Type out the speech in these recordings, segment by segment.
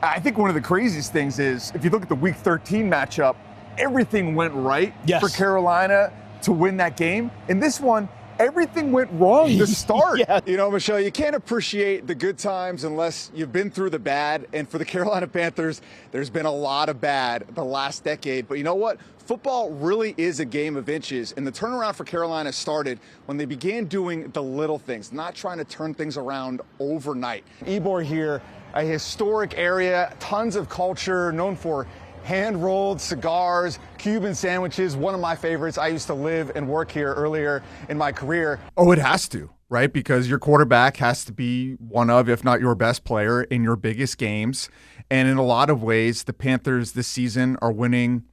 I think one of the craziest things is, if you look at the Week 13 matchup, everything went right for Carolina to win that game. In this one, everything went wrong to start. Yeah. You know, Michelle, you can't appreciate the good times unless you've been through the bad. And for the Carolina Panthers, there's been a lot of bad the last decade. But you know what? Football really is a game of inches. And the turnaround for Carolina started when they began doing the little things, not trying to turn things around overnight. Ybor here, a historic area, tons of culture, known for hand-rolled cigars, Cuban sandwiches, one of my favorites. I used to live and work here earlier in my career. Oh, it has to, right? Because your quarterback has to be one of, if not your best player in your biggest games. And in a lot of ways, the Panthers this season are winning.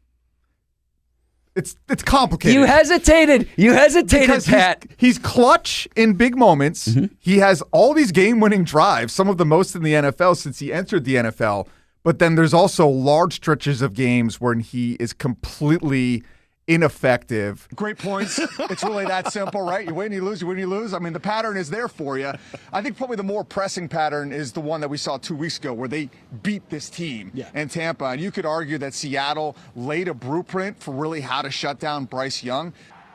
It's complicated. You hesitated, because Pat. He's clutch in big moments. Mm-hmm. He has all these game-winning drives, some of the most in the NFL since he entered the NFL. But then there's also large stretches of games when he is completely ineffective. Great points. It's really that simple, right? You win, you lose, you win, you lose. I mean, the pattern is there for you. I think probably the more pressing pattern is the one that we saw 2 weeks ago where they beat this team in Tampa. And you could argue that Seattle laid a blueprint for really how to shut down Bryce Young.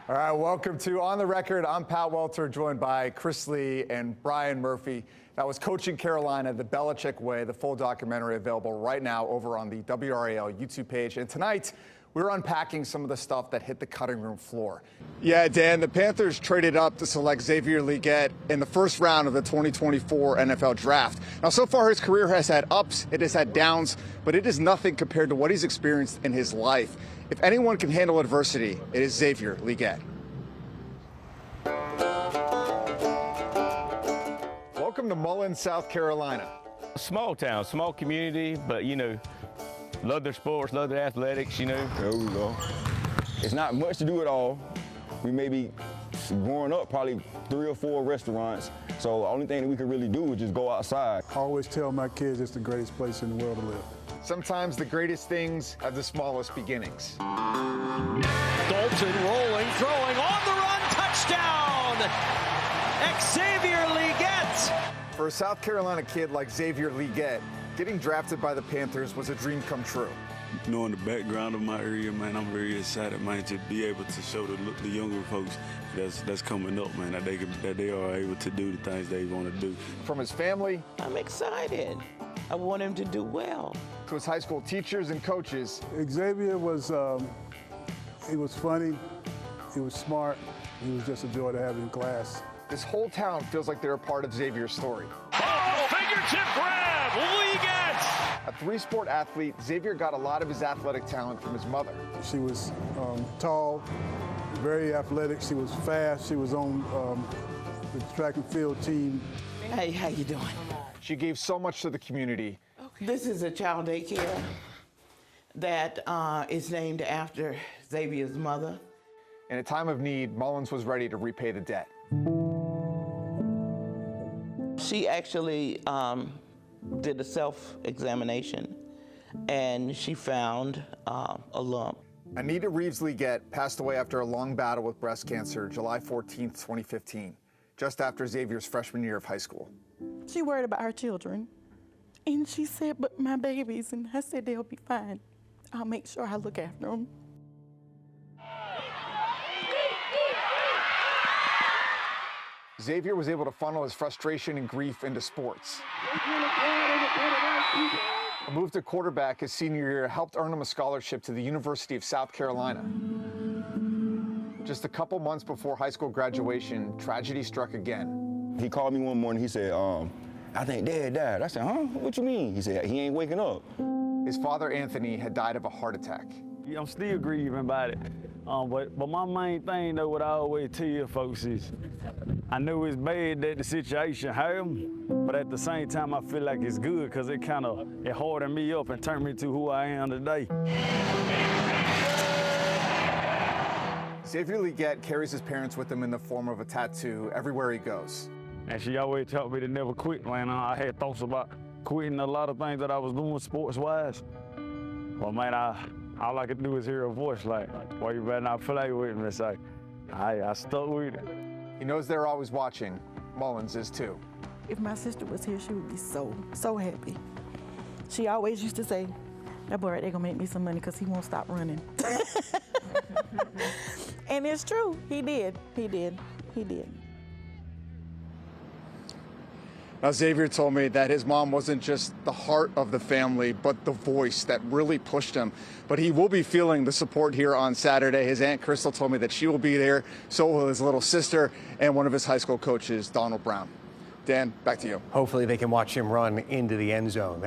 All right, welcome to On the Record. I'm Pat Welter, joined by Chris Lee and Brian Murphy. That was Coaching Carolina the Belichick Way, the full documentary available right now over on the WRAL YouTube page. And tonight, we're unpacking some of the stuff that hit the cutting room floor. Yeah, Dan, the Panthers traded up to select Xavier Legette in the first round of the 2024 NFL Draft. Now, so far, his career has had ups, it has had downs, but it is nothing compared to what he's experienced in his life. If anyone can handle adversity, it is Xavier Legette. Welcome to Mullins, South Carolina. Small town, small community, but, you know, love their sports, love their athletics, you know. There we go. It's not much to do at all. We may be growing up probably 3 or 4 restaurants. So the only thing that we could really do is just go outside. I always tell my kids it's the greatest place in the world to live. Sometimes the greatest things have the smallest beginnings. Dalton rolling, throwing, on the run, touchdown! Xavier Legette! For a South Carolina kid like Xavier Legette, getting drafted by the Panthers was a dream come true. Knowing the background of my area, man, I'm very excited, man, to be able to show the younger folks that's coming up, man, that they are able to do the things they want to do. From his family, I'm excited. I want him to do well. To his high school teachers and coaches. Xavier was, he was funny, he was smart, he was just a joy to have in class. This whole town feels like they're a part of Xavier's story. Oh, fingertip grab, Legette! A 3-sport athlete, Xavier got a lot of his athletic talent from his mother. She was tall, very athletic, she was fast, she was on the track and field team. Hey, how you doing? She gave so much to the community. Okay. This is a child daycare that is named after Xavier's mother. In a time of need, Mullins was ready to repay the debt. She actually did a self-examination, and she found a lump. Anita Reeves Legette passed away after a long battle with breast cancer July 14th, 2015, just after Xavier's freshman year of high school. She worried about her children, and she said, but my babies, and I said they'll be fine. I'll make sure I look after them. Xavier was able to funnel his frustration and grief into sports. A move to quarterback his senior year helped earn him a scholarship to the University of South Carolina. Just a couple months before high school graduation, tragedy struck again. He called me one morning, he said, I think Dad died. I said, huh? What you mean? He said, he ain't waking up. His father, Anthony, had died of a heart attack. Yeah, I'm still grieving about it. But my main thing, though, what I always tell folks is, I know it's bad that the situation happened, but at the same time, I feel like it's good because it hardened me up and turned me to who I am today. Xavier Legette carries his parents with him in the form of a tattoo everywhere he goes. And she always taught me to never quit, man. I had thoughts about quitting a lot of things that I was doing sports-wise. Well, man, all I could do is hear her voice like, well, you better not play with me. It's like, I stuck with it. He knows they're always watching. Mullins is too. If my sister was here, she would be so happy. She always used to say, that boy right there gonna make me some money because he won't stop running. And it's true, he did. Now, Xavier told me that his mom wasn't just the heart of the family, but the voice that really pushed him. But he will be feeling the support here on Saturday. His Aunt Crystal told me that she will be there, so will his little sister and one of his high school coaches, Donald Brown. Dan, back to you. Hopefully they can watch him run into the end zone.